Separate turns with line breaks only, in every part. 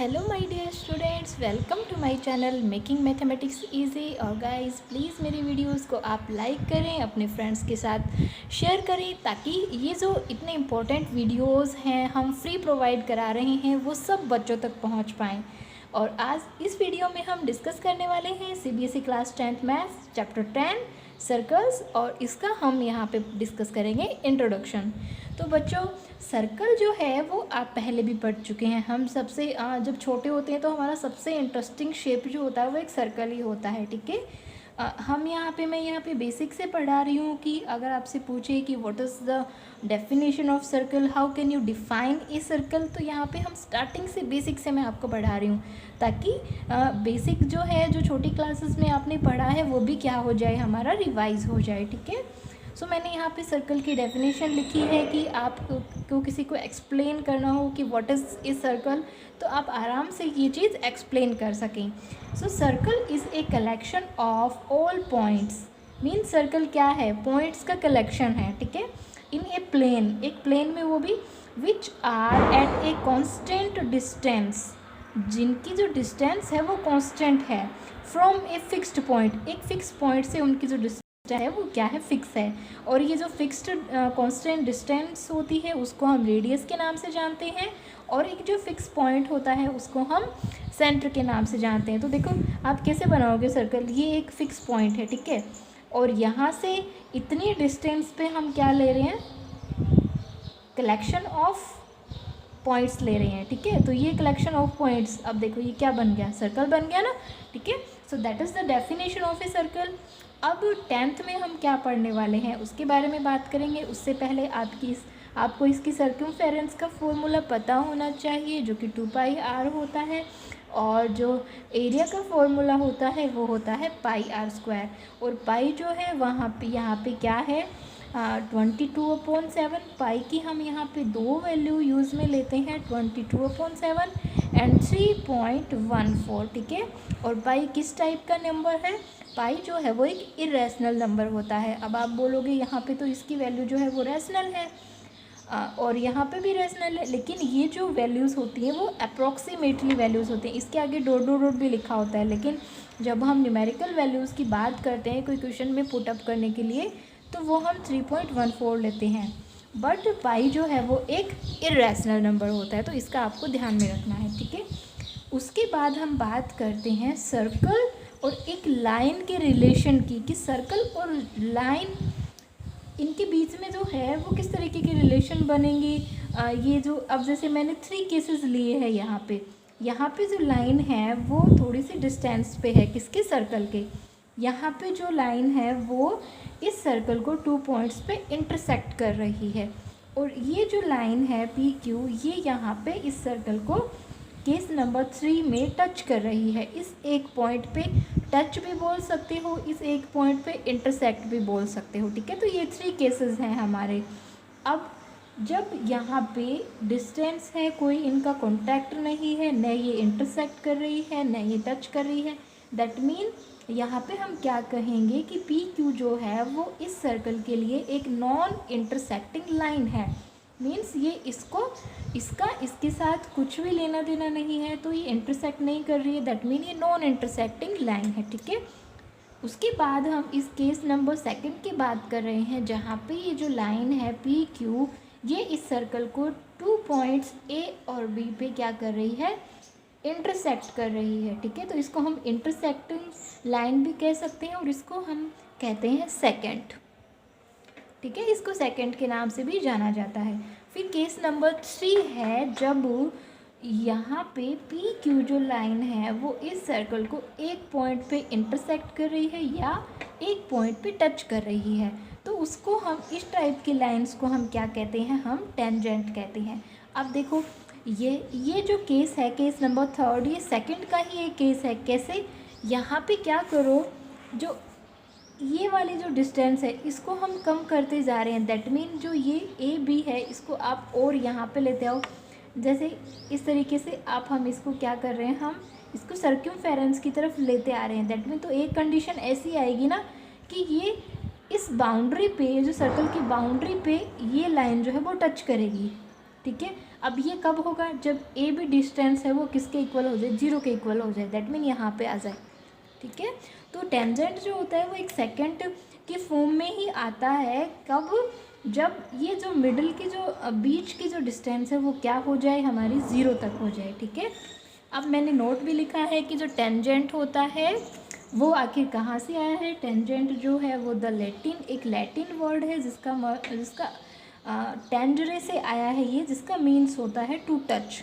Hello my dear students, welcome to my channel making mathematics easy. और guys please मेरी videos को आप like करें, अपने फ्रेंड्स के साथ शेयर करें, ताकि ये जो इतने इम्पोर्टेंट वीडियोस हैं हम फ्री प्रोवाइड करा रहे हैं वो सब बच्चों तक पहुंच पाएँ। और आज इस वीडियो में हम डिस्कस करने वाले हैं CBSE class 10th maths chapter 10 circles, और इसका हम यहाँ पे डिस्कस करेंगे इंट्रोडक्शन। तो बच्चों, सर्कल जो है वो आप पहले भी पढ़ चुके हैं। हम सबसे जब छोटे होते हैं तो हमारा सबसे इंटरेस्टिंग शेप जो होता है वो एक सर्कल ही होता है, ठीक है। मैं यहाँ पे बेसिक से पढ़ा रही हूँ कि अगर आपसे पूछे कि what is the definition of circle, how can you define a circle, तो यहाँ पे हम स्टार्टिंग से बेसिक से मैं आपको पढ़ा रही हूँ, ताकि बेसिक जो है जो छोटी क्लासेस में आपने पढ़ा है वो भी क्या हो जाए, हमारा रिवाइज हो जाए, ठीक है। सो मैंने यहाँ पे सर्कल की डेफिनेशन लिखी है कि आपको किसी को एक्सप्लेन करना हो कि व्हाट इज़ ए सर्कल, तो आप आराम से ये चीज़ एक्सप्लेन कर सकें। सो circle is a collection of all points. Mean circle क्या है, पॉइंट्स का कलेक्शन है, ठीक है। इन ए प्लेन, एक प्लेन में वो भी, which are at a constant distance, जिनकी जो डिस्टेंस है वो कांस्टेंट है, फ्रॉम ए फिक्स्ड पॉइंट, एक फिक्स पॉइंट से उनकी जो डिस्टेंस है वो क्या है, फिक्स है। और ये जो फिक्स्ड कांस्टेंट डिस्टेंस होती है उसको हम रेडियस के नाम से जानते हैं, और एक जो फिक्स पॉइंट होता है उसको हम सेंटर के नाम से जानते हैं। तो देखो आप कैसे बनाओगे सर्कल, ये एक फिक्स पॉइंट है, ठीक है, और यहाँ से इतनी डिस्टेंस पे हम क्या ले रहे हैं, कलेक्शन ऑफ पॉइंट्स ले रहे हैं, ठीक है। तो ये कलेक्शन ऑफ पॉइंट्स, अब देखो ये क्या बन गया, सर्कल बन गया ना, ठीक है। So that is the definition of a circle. अब 10th में हम क्या पढ़ने वाले हैं उसके बारे में बात करेंगे। उससे पहले आपको इसकी सर्कमफेरेंस का फॉर्मूला पता होना चाहिए, जो कि 2πr होता है, और जो एरिया का फॉर्मूला होता है वो होता है πr²। और पाई जो है यहाँ पे क्या है, 22/7। पाई की हम यहाँ पे दो वैल्यू यूज़ में लेते हैं, 22/7 एंड 3.14, ठीक है। और पाई किस टाइप का नंबर है, पाई जो है वो एक इरेशनल नंबर होता है। अब आप बोलोगे यहाँ पे तो इसकी वैल्यू जो है वो रैशनल है, और यहाँ पे भी रैशनल है, लेकिन ये जो वैल्यूज़ होती हैं वो अप्रॉक्सीमेटली वैल्यूज़ होती हैं। इसके आगे डॉट डॉट डॉट भी लिखा होता है, लेकिन जब हम न्यूमेरिकल वैल्यूज़ की बात करते हैं कोई क्वेश्चन में पुट अप करने के लिए, तो वो हम 3.14 लेते हैं। बट पाई जो है वो एक इरेशनल नंबर होता है, तो इसका आपको ध्यान में रखना है, ठीक है। उसके बाद हम बात करते हैं सर्कल और एक लाइन के रिलेशन की, कि सर्कल और लाइन इनके बीच में जो है वो किस तरीके के रिलेशन बनेंगे। ये जो अब जैसे मैंने 3 केसेस लिए हैं, यहाँ पे जो लाइन है वो थोड़ी सी डिस्टेंस पे है, किसके, सर्कल के। यहाँ पे जो लाइन है वो इस सर्कल को 2 पॉइंट्स पे इंटरसेक्ट कर रही है, और ये जो लाइन है PQ, ये यहाँ पे इस सर्कल को केस नंबर 3 में टच कर रही है। इस एक पॉइंट पे टच भी बोल सकते हो, इस एक पॉइंट पे इंटरसेक्ट भी बोल सकते हो, ठीक है। तो ये 3 केसेस हैं हमारे। अब जब यहाँ पे डिस्टेंस है, कोई इनका कॉन्टैक्ट नहीं है, न ये इंटरसेक्ट कर रही है न ये टच कर रही है, दैट मीन यहाँ पे हम क्या कहेंगे कि PQ जो है वो इस सर्कल के लिए एक नॉन इंटरसेक्टिंग लाइन है। मीन्स ये इसके साथ कुछ भी लेना देना नहीं है, तो ये इंटरसेक्ट नहीं कर रही है, दैट मीन ये नॉन इंटरसेक्टिंग लाइन है, ठीक है। उसके बाद हम इस केस नंबर 2 की बात कर रहे हैं, जहाँ पे ये जो लाइन है PQ, ये इस सर्कल को 2 पॉइंट्स A और B पे क्या कर रही है, इंटरसेक्ट कर रही है, ठीक है। तो इसको हम इंटरसेक्टिंग लाइन भी कह सकते हैं, और इसको हम कहते हैं सेकेंड, ठीक है। इसको सेकंड के नाम से भी जाना जाता है। फिर केस नंबर 3 है, जब यहाँ पे PQ जो लाइन है वो इस सर्कल को एक पॉइंट पे इंटरसेक्ट कर रही है या एक पॉइंट पे टच कर रही है, तो उसको हम, इस टाइप की लाइंस को हम क्या कहते हैं, हम टेंजेंट कहते हैं। अब देखो ये जो केस है, केस नंबर 3, ये सेकंड का ही एक केस है। कैसे, यहाँ पे क्या करो, जो ये वाली जो डिस्टेंस है इसको हम कम करते जा रहे हैं, दैट मीन जो ये AB है इसको आप और यहाँ पे लेते आओ। जैसे इस तरीके से हम इसको क्या कर रहे हैं, हम इसको सर्कमफेरेंस की तरफ लेते आ रहे हैं, दैट मीन तो एक कंडीशन ऐसी आएगी ना कि ये इस बाउंड्री पे, जो सर्कल की बाउंड्री पे ये लाइन जो है वो टच करेगी, ठीक है। अब ये कब होगा, जब ए भी डिस्टेंस है वो किसके इक्वल हो जाए, 0 के इक्वल हो जाए, दैट मीन यहाँ पे आ जाए, ठीक है। तो टेंजेंट जो होता है वो एक सेकेंड की फॉर्म में ही आता है, कब, जब ये जो मिडल की जो बीच की जो डिस्टेंस है वो क्या हो जाए, हमारी 0 तक हो जाए, ठीक है। अब मैंने नोट भी लिखा है कि जो टेंजेंट होता है वो आखिर कहाँ से आया है। टेंजेंट जो है वो एक लैटिन वर्ड है जिसका टेंजरे से आया है ये, जिसका मीन्स होता है टू टच,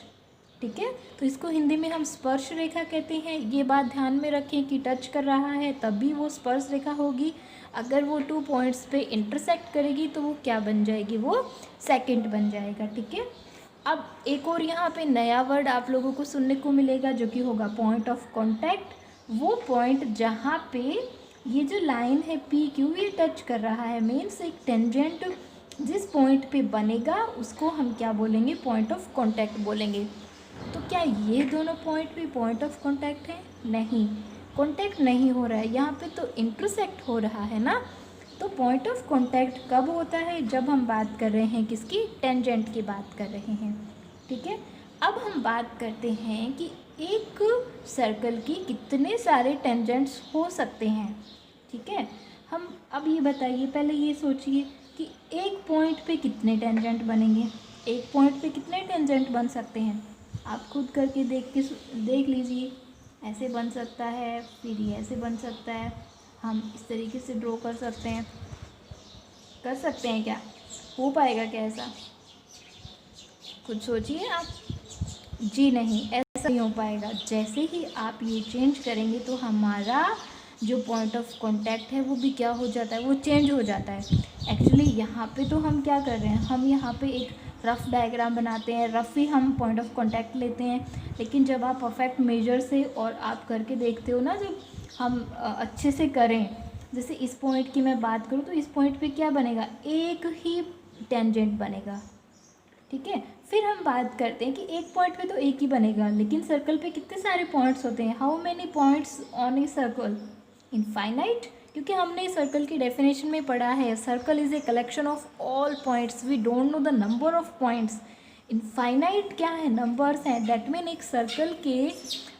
ठीक है। तो इसको हिंदी में हम स्पर्श रेखा कहते हैं। ये बात ध्यान में रखें कि टच कर रहा है तभी वो स्पर्श रेखा होगी, अगर वो 2 पॉइंट्स पे इंटरसेक्ट करेगी तो वो क्या बन जाएगी, वो सेकंड बन जाएगा, ठीक है। अब एक और यहाँ पे नया वर्ड आप लोगों को सुनने को मिलेगा जो कि होगा पॉइंट ऑफ कॉन्टैक्ट। वो पॉइंट जहाँ पे ये जो लाइन है पी क्यू ये टच कर रहा है, मीन्स एक टेंजेंट जिस पॉइंट पे बनेगा उसको हम क्या बोलेंगे, पॉइंट ऑफ कॉन्टैक्ट बोलेंगे। तो क्या ये दोनों पॉइंट भी पॉइंट ऑफ कॉन्टैक्ट है, नहीं, कॉन्टैक्ट नहीं हो रहा है, यहाँ पे तो इंटरसेक्ट हो रहा है ना। तो पॉइंट ऑफ कॉन्टैक्ट कब होता है, जब हम बात कर रहे हैं किसकी, टेंजेंट की बात कर रहे हैं, ठीक है। अब हम बात करते हैं कि एक सर्कल की कितने सारे टेंजेंट्स हो सकते हैं, ठीक है। हम अब ये बताइए, पहले ये सोचिए कि एक पॉइंट पे कितने टेंजेंट बनेंगे, एक पॉइंट पे कितने टेंजेंट बन सकते हैं, आप खुद करके देख लीजिए। ऐसे बन सकता है, फिर ये ऐसे बन सकता है, हम इस तरीके से ड्रॉ कर सकते हैं, क्या हो पाएगा क्या ऐसा, कुछ सोचिए आप। जी नहीं, ऐसा नहीं हो पाएगा। जैसे ही आप ये चेंज करेंगे तो हमारा जो पॉइंट ऑफ कांटेक्ट है वो भी क्या हो जाता है, वो चेंज हो जाता है। एक्चुअली यहाँ पे तो हम क्या कर रहे हैं, हम यहाँ पे एक रफ़ डायग्राम बनाते हैं, रफ़ ही हम पॉइंट ऑफ कांटेक्ट लेते हैं। लेकिन जब आप परफेक्ट मेजर से और आप करके देखते हो ना, जब हम अच्छे से करें, जैसे इस पॉइंट की मैं बात करूँ तो इस पॉइंट पे क्या बनेगा, एक ही टेंजेंट बनेगा, ठीक है। फिर हम बात करते हैं कि एक पॉइंट पे तो एक ही बनेगा, लेकिन सर्कल पे कितने सारे पॉइंट्स होते हैं, how many points on a circle, infinite. क्योंकि हमने सर्कल की डेफिनेशन में पढ़ा है, circle is a collection of all points, we don't know the number of points. Infinite क्या है, नंबर्स हैं, दैट मीन एक सर्कल के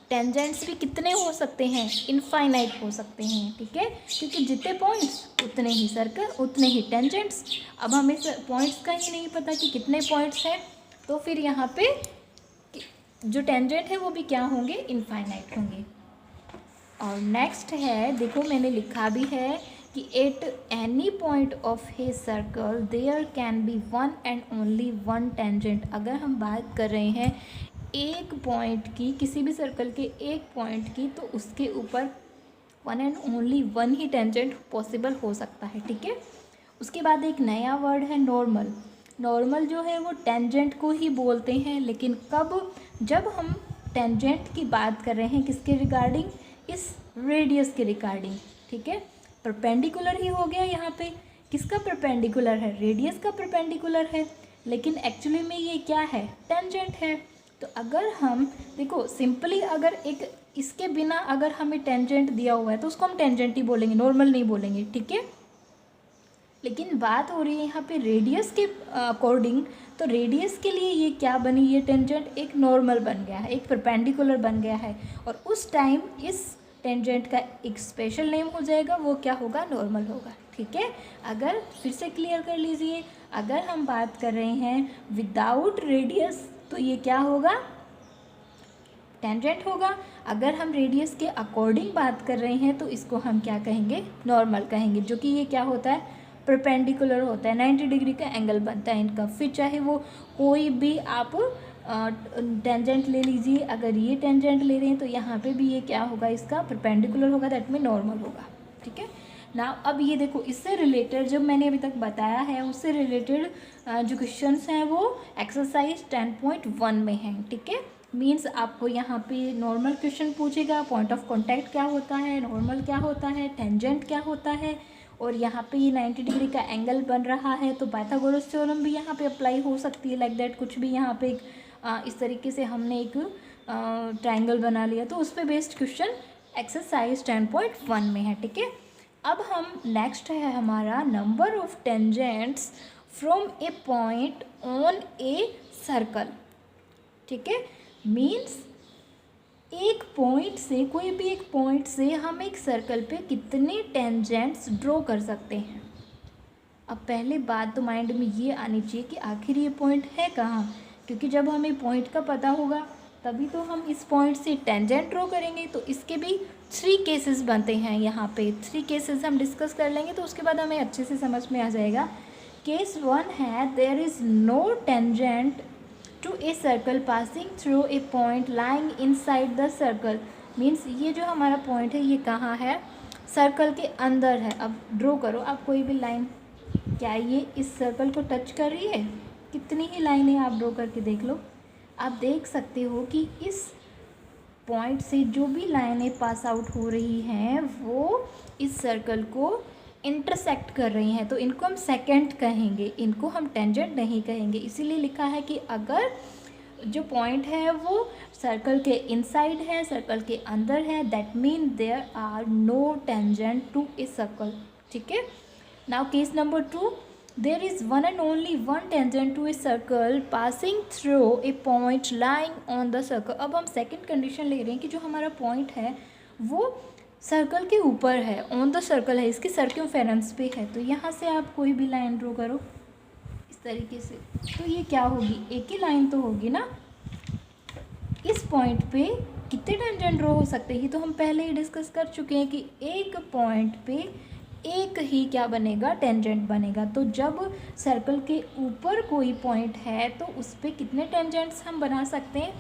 टेंजेंट्स भी कितने हो सकते हैं, इनफाइनाइट हो सकते हैं, ठीक है। क्योंकि जितने पॉइंट्स उतने ही सर्कल, उतने ही टेंजेंट्स। अब हमें पॉइंट्स का ही नहीं पता कि कितने पॉइंट्स हैं, तो फिर यहाँ पे जो टेंजेंट है वो भी क्या होंगे, इनफाइनाइट होंगे। और नेक्स्ट है, देखो मैंने लिखा भी है कि at any point of a circle there can be one and only one tangent. अगर हम बात कर रहे हैं एक पॉइंट की, किसी भी सर्कल के एक पॉइंट की, तो उसके ऊपर one and only one he tangent possible हो सकता है, ठीक है। उसके बाद एक नया वर्ड है नॉर्मल। नॉर्मल जो है वो टेंजेंट को ही बोलते हैं, लेकिन कब, जब हम टेंजेंट की बात कर रहे हैं किसके रिगार्डिंग, इस रेडियस के रिगार्डिंग, ठीक है। परपेंडिकुलर ही हो गया, यहाँ पे किसका परपेंडिकुलर है, रेडियस का परपेंडिकुलर है, लेकिन एक्चुअली में ये क्या है, टेंजेंट है। तो अगर हम देखो सिंपली, अगर एक इसके बिना अगर हमें टेंजेंट दिया हुआ है तो उसको हम टेंजेंट ही बोलेंगे, नॉर्मल नहीं बोलेंगे, ठीक है। लेकिन बात हो रही है यहाँ पे रेडियस के अकॉर्डिंग, तो रेडियस के लिए ये क्या बनी, ये टेंजेंट एक नॉर्मल बन गया है, एक परपेंडिकुलर बन गया है, और उस टाइम इस टेंजेंट का एक स्पेशल नेम हो जाएगा, वो क्या होगा, नॉर्मल होगा, ठीक है। अगर फिर से क्लियर कर लीजिए, अगर हम बात कर रहे हैं विदाउट रेडियस तो ये क्या होगा, टेंजेंट होगा। अगर हम रेडियस के अकॉर्डिंग बात कर रहे हैं तो इसको हम क्या कहेंगे, नॉर्मल कहेंगे, जो कि ये क्या होता है, परपेंडिकुलर होता है, 90 डिग्री का एंगल बनता है इनका। फिर चाहे वो कोई भी आप टेंजेंट ले लीजिए, अगर ये टेंजेंट ले रहे हैं तो यहाँ पे भी ये क्या होगा, इसका परपेंडिकुलर होगा, दैट में नॉर्मल होगा, ठीक है ना। अब ये देखो, इससे रिलेटेड जब मैंने अभी तक बताया है उससे रिलेटेड जो क्वेश्चंस हैं वो एक्सरसाइज 10.1 में हैं, ठीक है। मीन्स आपको यहाँ पे नॉर्मल क्वेश्चन पूछेगा, पॉइंट ऑफ कांटेक्ट क्या होता है, नॉर्मल क्या होता है, टेंजेंट क्या होता है, और यहाँ पे ये 90 डिग्री का एंगल बन रहा है, तो पाइथागोरस थ्योरम भी यहाँ पे अप्लाई हो सकती है, लाइक दैट। कुछ भी यहाँ पे इस तरीके से हमने एक ट्रायंगल बना लिया, तो उस पर बेस्ड क्वेश्चन एक्सरसाइज 10.1 में है, ठीक है। अब हम नेक्स्ट है हमारा number of tangents from A point on a circle. ठीक है, मीन्स एक पॉइंट से, कोई भी एक पॉइंट से हम एक सर्कल पे कितने टेंजेंट्स ड्रॉ कर सकते हैं। अब पहले बात तो माइंड में ये आनी चाहिए कि आखिर ये पॉइंट है कहाँ, क्योंकि जब हमें पॉइंट का पता होगा तभी तो हम इस पॉइंट से टेंजेंट ड्रॉ करेंगे। तो इसके भी 3 केसेस बनते हैं, यहाँ पे 3 केसेस हम डिस्कस कर लेंगे तो उसके बाद हमें अच्छे से समझ में आ जाएगा। केस 1 है there is no tangent to a circle passing through a point lying inside the circle. Means ये जो हमारा पॉइंट है ये कहाँ है, सर्कल के अंदर है। अब ड्रॉ करो आप कोई भी लाइन, क्या ये इस सर्कल को टच कर रही है, कितनी ही लाइनें आप ड्रॉ करके देख लो। आप देख सकते हो कि इस पॉइंट से जो भी लाइनें पास आउट हो रही हैं वो इस सर्कल को इंटरसेक्ट कर रही हैं, तो इनको हम सेकेंड कहेंगे, इनको हम टेंजेंट नहीं कहेंगे। इसीलिए लिखा है कि अगर जो पॉइंट है वो सर्कल के इनसाइड है, सर्कल के अंदर है, that mean there are no tangent to a circle. ठीक है, now case number 2, there is one and only one tangent to a circle passing through a point lying on the circle। अब हम second condition ले रहे हैं कि जो हमारा पॉइंट है वो सर्कल के ऊपर है, ऑन द सर्कल है, इसकी सर्कमफेरेंस पे है। तो यहाँ से आप कोई भी लाइन ड्रॉ करो इस तरीके से, तो ये क्या होगी, एक ही लाइन तो होगी ना। इस पॉइंट पे कितने टेंजेंट ड्रॉ हो सकते हैं तो हम पहले ही डिस्कस कर चुके हैं कि एक पॉइंट पे एक ही क्या बनेगा, टेंजेंट बनेगा। तो जब सर्कल के ऊपर कोई पॉइंट है तो उस पर कितने टेंजेंट्स हम बना सकते हैं,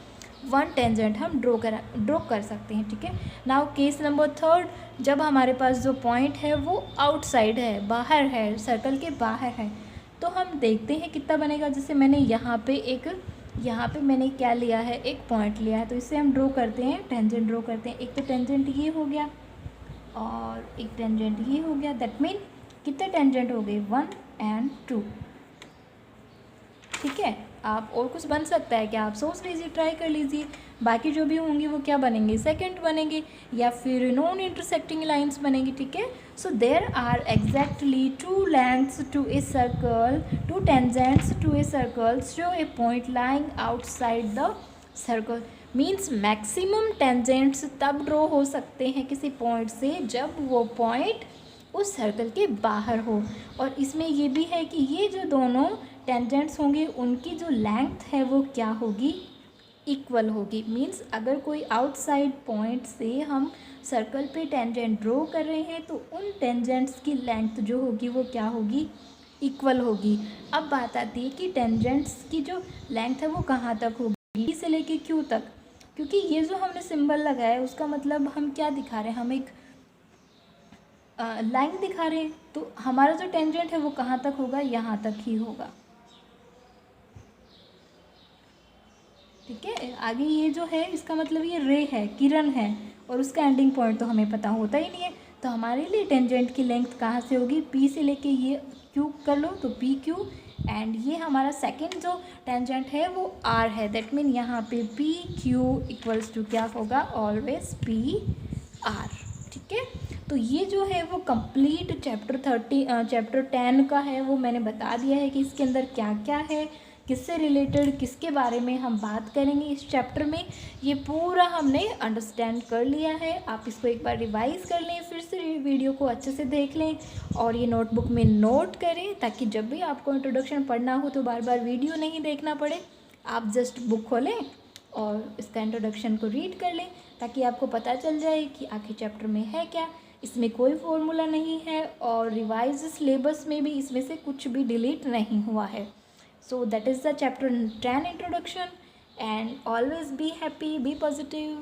1 टेंजेंट हम ड्रॉ कर सकते हैं। ठीक है, नाउ केस नंबर 3, जब हमारे पास जो पॉइंट है वो आउटसाइड है, बाहर है, सर्कल के बाहर है, तो हम देखते हैं कितना बनेगा। जैसे मैंने यहाँ पे मैंने क्या लिया है, एक पॉइंट लिया है, तो इससे हम ड्रॉ करते हैं, टेंजेंट ड्रॉ करते हैं। एक तो टेंजेंट ये हो गया और एक टेंजेंट ये हो गया, दैट मीन कितने टेंजेंट हो गए, 1 और 2। ठीक है, आप और कुछ बन सकता है क्या, आप सोच लीजिए, ट्राई कर लीजिए। बाकी जो भी होंगे वो क्या बनेंगे, सेकंड बनेंगे या फिर नॉन इंटरसेक्टिंग लाइंस बनेंगी। ठीक है, so there are exactly 2 lengths to a circle, 2 tangents to a circle through a point lying outside the circle. Means maximum tangents तब ड्रॉ हो सकते हैं किसी पॉइंट से जब वो पॉइंट उस सर्कल के बाहर हो। और इसमें ये भी है कि ये जो दोनों टेंजेंट्स होंगे उनकी जो लेंथ है वो क्या होगी, इक्वल होगी। मीन्स अगर कोई आउटसाइड पॉइंट से हम सर्कल पे टेंजेंट ड्रॉ कर रहे हैं तो उन टेंजेंट्स की लेंथ जो होगी वो क्या होगी, इक्वल होगी। अब बात आती है कि टेंजेंट्स की जो लेंथ है वो कहाँ तक होगी, ई से लेके क्यू तक, क्योंकि ये जो हमने सिंबल लगाया है उसका मतलब हम क्या दिखा रहे हैं, हम एक लाइन दिखा रहे हैं। तो हमारा जो टेंजेंट है वो कहाँ तक होगा, यहाँ तक ही होगा। ठीक है, आगे ये जो है इसका मतलब ये रे है, किरण है, और उसका एंडिंग पॉइंट तो हमें पता होता ही नहीं है। तो हमारे लिए टेंजेंट की लेंथ कहाँ से होगी, पी से लेके ये क्यू कर लो तो पी क्यू, एंड ये हमारा सेकंड जो टेंजेंट है वो आर है। दैट मीन यहाँ पे पी क्यू इक्वल्स टू क्या होगा, ऑलवेज पी आर। ठीक है, तो ये जो है वो कंप्लीट चैप्टर 10 का है, वो मैंने बता दिया है कि इसके अंदर क्या क्या है, किससे रिलेटेड, किसके बारे में हम बात करेंगे इस चैप्टर में, ये पूरा हमने अंडरस्टैंड कर लिया है। आप इसको एक बार रिवाइज कर लें, फिर से वीडियो को अच्छे से देख लें और ये नोटबुक में नोट करें, ताकि जब भी आपको इंट्रोडक्शन पढ़ना हो तो बार बार वीडियो नहीं देखना पड़े। आप जस्ट बुक खोलें और इसका इंट्रोडक्शन को रीड कर लें, ताकि आपको पता चल जाए कि आखिर चैप्टर में है क्या। इसमें कोई फॉर्मूला नहीं है और रिवाइज सिलेबस में भी इसमें से कुछ भी डिलीट नहीं हुआ है। So that is the chapter 10 introduction, and always be happy, be positive.